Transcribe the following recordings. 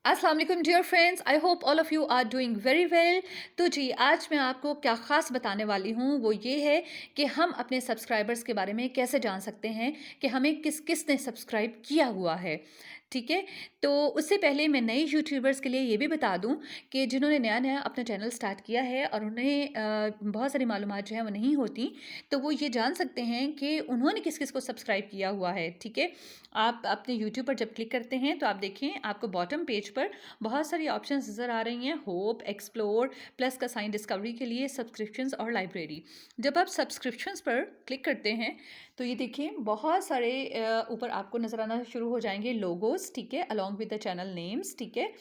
अस्सलाम वालेकुम dear friends, I hope all of you are doing very well. तो जी, आज मैं आपको क्या ख़ास बताने वाली हूँ, वो ये है कि हम अपने सब्सक्राइबर्स के बारे में कैसे जान सकते हैं कि हमें किस-किस ने सब्सक्राइब किया हुआ है, ठीक है? तो उससे पहले मैं नए यूट्यूबर्स के लिए ये भी बता दूँ कि जिन्होंने नया-नया अपना चैनल स्टार्ट किया है और उन्हें बहुत सारी मालूमात जो है वो नहीं होती, तो वो ये जान सकते हैं कि उन्होंने किस-किस को सब्सक्राइब किया हुआ है, ठीक है? आप अपने यूट्यूब पर जब क्लिक करते हैं तो आप देखें आपको बॉटम पेज पर बहुत सारी ऑप्शंस नज़र आ रही हैं, होप, एक्सप्लोर, प्लस का साइन डिस्कवरी के लिए सब्सक्रिप्शंस और लाइब्रेरी। जब आप सब्सक्रिप्शंस पर क्लिक करते हैं तो ये देखिए बहुत सारे ऊपर आपको नज़र आना शुरू हो जाएंगे लोगोस, ठीक है, along with the channel names, ठीक है।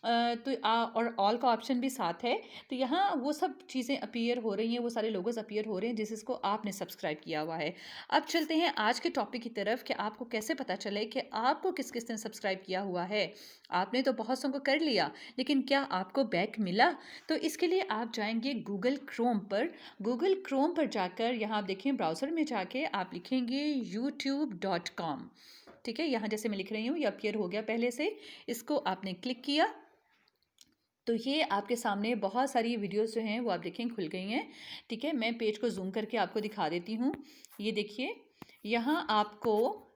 और ऑल का ऑप्शन भी साथ है। तो यहाँ वो सब चीज़ें अपीयर हो रही हैं, वो सारे लोगोस अपीयर हो रहे हैं जिसको आपने सब्सक्राइब किया हुआ है। अब चलते हैं आज के टॉपिक की तरफ कि आपको कैसे पता चले कि आपको किस-किस ने सब्सक्राइब किया हुआ है। आपने तो बहुत सौ को कर लिया, लेकिन क्या आपको बैक मिला? तो इसके लिए आप जाएँगे गूगल क्रोम पर। गूगल क्रोम पर जाकर यहाँ आप देखिए ब्राउज़र में जाके आप लिखेंगे youtube.com, ठीक है? यहाँ जैसे मैं लिख रही हूँ, ये अपीयर हो गया पहले से। इसको आपने क्लिक किया तो ये आपके सामने बहुत सारी वीडियोस जो हैं वो आप देखें खुल गई हैं, ठीक है। मैं पेज को जूम करके आपको दिखा देती हूँ। ये देखिए, यहाँ आपको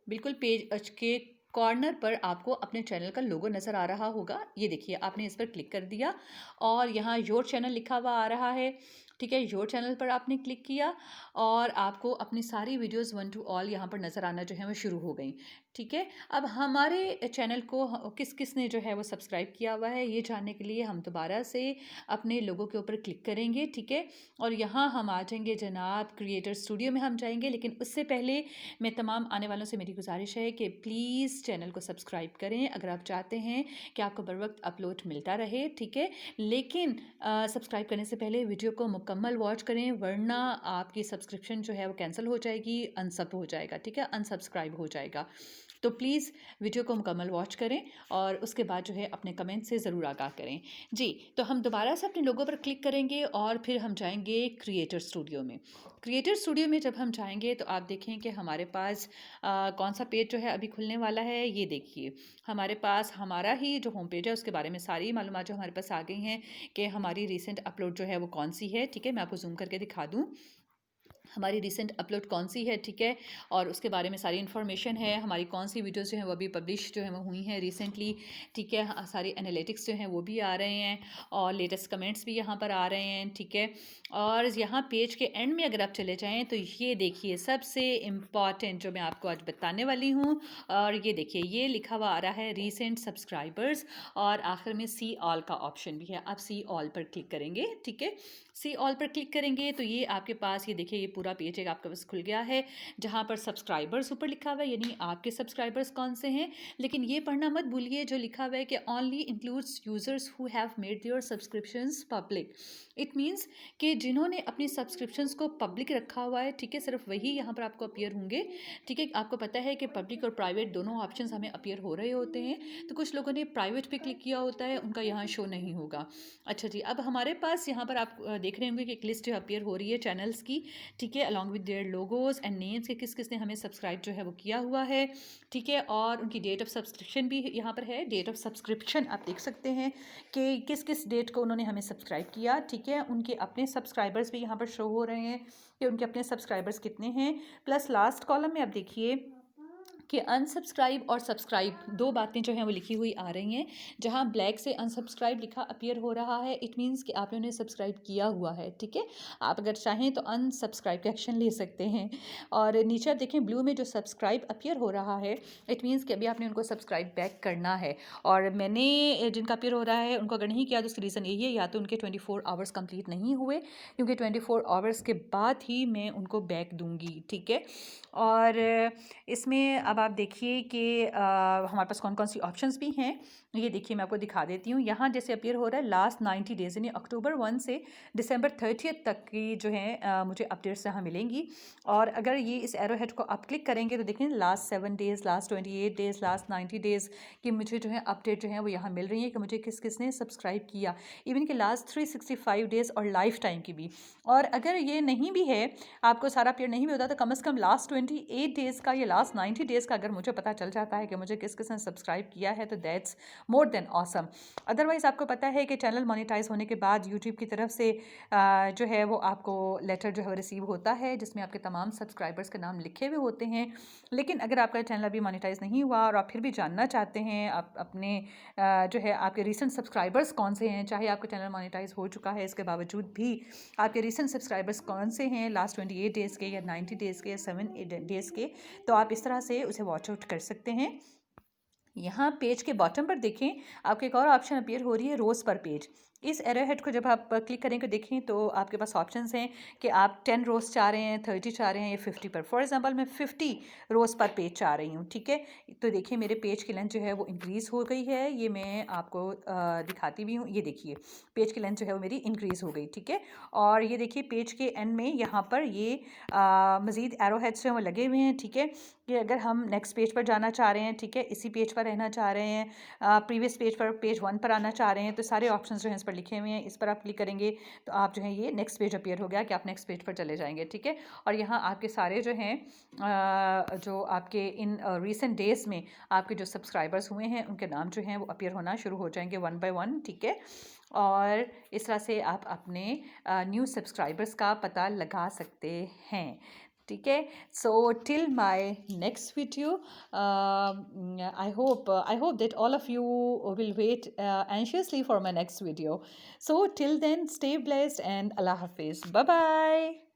बिल्कुल पेज के कॉर्नर पर आपको अपने चैनल का लोगो नज़र आ रहा होगा। ये देखिए, आपने इस पर क्लिक कर दिया और यहाँ योर चैनल लिखा हुआ आ रहा है, ठीक है। योर चैनल पर आपने क्लिक किया और आपको अपनी सारी वीडियोस वन टू ऑल यहाँ पर नज़र आना जो है वो शुरू हो गई, ठीक है। अब हमारे चैनल को किस किस ने जो है वो सब्सक्राइब किया हुआ है, ये जानने के लिए हम दोबारा से अपने लोगों के ऊपर क्लिक करेंगे, ठीक है। और यहाँ हम आ जाएंगे जनाब क्रिएटर स्टूडियो में हम जाएंगे, लेकिन उससे पहले मैं तमाम आने वालों से मेरी गुजारिश है कि प्लीज़ चैनल को सब्सक्राइब करें अगर आप चाहते हैं कि आपको बर वक्त अपलोड मिलता रहे, ठीक है। लेकिन सब्सक्राइब करने से पहले वीडियो को मुकम्मल वॉच करें, वरना आपकी सब्सक्रिप्शन जो है वो कैंसिल हो जाएगी, अनसब हो जाएगा, ठीक है, अनसब्सक्राइब हो जाएगा। तो प्लीज़ वीडियो को मुकम्मल वॉच करें और उसके बाद जो है अपने कमेंट से ज़रूर आगाह करें। जी, तो हम दोबारा से अपने लोगों पर क्लिक करेंगे और फिर हम जाएंगे क्रिएटर स्टूडियो में। क्रिएटर स्टूडियो में जब हम जाएंगे तो आप देखें कि हमारे पास कौन सा पेज जो है अभी खुलने वाला है। ये देखिए, हमारे पास हमारा ही जो होम पेज है उसके बारे में सारी मालूमात जो हमारे पास आ गई हैं कि हमारी रिसेंट अपलोड जो है वो कौन सी है, ठीक है। मैं आपको जूम करके दिखा दूँ हमारी रिसेंट अपलोड कौन सी है, ठीक है। और उसके बारे में सारी इन्फॉर्मेशन है, हमारी कौन सी वीडियोस जो हैं वो अभी पब्लिश जो है वो हुई हैं रिसेंटली, ठीक है। सारी एनालिटिक्स जो हैं वो भी आ रहे हैं और लेटेस्ट कमेंट्स भी यहाँ पर आ रहे हैं, ठीक है। और यहाँ पेज के एंड में अगर आप चले जाएँ तो ये देखिए सबसे इम्पॉर्टेंट जो मैं आपको आज बताने वाली हूँ, और ये देखिए ये लिखा हुआ आ रहा है रीसेंट सब्सक्राइबर्स और आखिर में सी ऑल का ऑप्शन भी है। आप सी ऑल पर क्लिक करेंगे, ठीक है। सी ऑल पर क्लिक करेंगे तो ये आपके पास ये देखिए ये पूरा पेज एक आपके पास खुल गया है, जहाँ पर सब्सक्राइबर्स ऊपर लिखा हुआ है, यानी आपके सब्सक्राइबर्स कौन से हैं। लेकिन ये पढ़ना मत भूलिए जो लिखा हुआ है कि only includes users who have made their subscriptions public. It means कि जिन्होंने अपनी सब्सक्रिप्शंस को पब्लिक रखा हुआ है, ठीक है, सिर्फ वही यहाँ पर आपको अपीयर होंगे, ठीक है। आपको पता है कि पब्लिक और प्राइवेट दोनों ऑप्शन हमें अपीयर हो रहे होते हैं, तो कुछ लोगों ने प्राइवेट पे क्लिक किया होता है, उनका यहाँ शो नहीं होगा। अच्छा जी, अब हमारे पास यहाँ पर आप देख रहे होंगे कि एक लिस्ट अपीयर हो रही है चैनल्स की, ठीक है, along with their logos and names के किस किस ने हमें सब्सक्राइब जो है वो किया हुआ है, ठीक है। और उनकी डेट ऑफ सब्सक्रिप्शन भी यहाँ पर है। डेट ऑफ सब्सक्रिप्शन आप देख सकते हैं कि किस किस डेट को उन्होंने हमें सब्सक्राइब किया, ठीक है। उनके अपने सब्सक्राइबर्स भी यहाँ पर शो हो रहे हैं कि उनके अपने सब्सक्राइबर्स कितने हैं। प्लस लास्ट कॉलम में आप देखिए कि अनसब्सक्राइब और सब्सक्राइब दो बातें जो हैं वो लिखी हुई आ रही हैं। जहाँ ब्लैक से अनसब्सक्राइब लिखा अपीयर हो रहा है, इट मीन्स कि आपने उन्हें सब्सक्राइब किया हुआ है, ठीक है। आप अगर चाहें तो अनसब्सक्राइब का एक्शन ले सकते हैं। और नीचे आप देखें ब्लू में जो सब्सक्राइब अपीयर हो रहा है, इट मीन्स कि अभी आपने उनको सब्सक्राइब बैक करना है। और मैंने जिनका अपीयर हो रहा है उनको अगर नहीं किया तो उसकी रीज़न यही है, या तो उनके 24 आवर्स कंप्लीट नहीं हुए, क्योंकि 24 आवर्स के बाद ही मैं उनको बैक दूंगी, ठीक है। और इसमें अब आप देखिए कि हमारे पास कौन कौन सी ऑप्शंस भी हैं। ये देखिए मैं आपको दिखा देती हूँ। यहाँ जैसे अपीयर हो रहा है लास्ट 90 डेज़, यानी अक्टूबर 1 से दिसंबर 30 तक की जो है मुझे अपडेट्स यहाँ मिलेंगी। और अगर ये इस एरो हेड को आप क्लिक करेंगे तो देखें last 7 days, last 28 days, last 90 days की मुझे जो है अपडेट जो है वो यहाँ मिल रही है कि मुझे किस किस ने सब्सक्राइब किया, इवन कि लास्ट 365 डेज़ और लाइफ टाइम की भी। और अगर ये नहीं भी है, आपको सारा अपडेट नहीं भी होता, तो कम से कम लास्ट 28 डेज़ का या लास्ट 90 डेज़ का अगर मुझे पता चल जाता है कि मुझे किस किस ने सब्सक्राइब किया है तो that's more than awesome. Otherwise आपको पता है कि चैनल मोनेटाइज होने के बाद यूट्यूब की तरफ से जो है वो आपको लेटर जो है रिसीव होता है जिसमें आपके तमाम सब्सक्राइबर्स के नाम लिखे हुए होते हैं। लेकिन अगर आपका चैनल अभी मोनेटाइज नहीं हुआ और आप फिर भी जानना चाहते हैं आप अपने जो है आपके रीसेंट सब्सक्राइबर्स कौन से हैं, चाहे आपका चैनल मोनेटाइज हो चुका है इसके बावजूद भी आपके रीसेंट सब्सक्राइबर्स कौन से हैं लास्ट 28 डेज़ के या 90 डेज़ के या 7 डेज़ के, तो आप इस तरह से उसे वॉच आउट कर सकते हैं। यहाँ पेज के बॉटम पर देखें आपको एक और ऑप्शन अपीयर हो रही है रोज़ पर पेज। इस एरो हेड को जब आप क्लिक करेंगे देखें तो आपके पास ऑप्शंस हैं कि आप 10 रोज़ चाह रहे हैं, 30 चाह रहे हैं या 50 पर। फॉर एग्जांपल मैं 50 रोज़ पर पेज चाह रही हूँ, ठीक है। तो देखिए मेरे पेज की लेंथ जो है वो इंक्रीज़ हो गई है, ये मैं आपको दिखाती भी हूँ। ये देखिए पेज की लेंथ जो है वो मेरी इंक्रीज़ हो गई, ठीक है। और ये देखिए पेज के एंड में यहाँ पर ये मज़ीद एरो हेड्स जो हैं वो लगे हुए हैं, ठीक है। कि अगर हम नेक्स्ट पेज पर जाना चाह रहे हैं, ठीक है, इसी पेज पर रहना चाह रहे हैं, प्रीवियस पेज पर पेज 1 पर आना चाह रहे हैं, तो सारे ऑप्शंस जो हैं इस पर लिखे हुए हैं। इस पर आप क्लिक करेंगे तो आप जो है ये नेक्स्ट पेज अपीयर हो गया कि आप नेक्स्ट पेज पर चले जाएंगे, ठीक है। और यहाँ आपके सारे जो हैं जो आपके इन रीसेंट डेज़ में आपके जो सब्सक्राइबर्स हुए हैं उनके नाम जो हैं वो अपीयर होना शुरू हो जाएंगे 1 बाय 1, ठीक है। और इस तरह से आप अपने न्यू सब्सक्राइबर्स का पता लगा सकते हैं, ठीक है। So till my next video, I hope that all of you will wait anxiously for my next video. So till then, stay blessed and Allah Hafiz. Bye bye.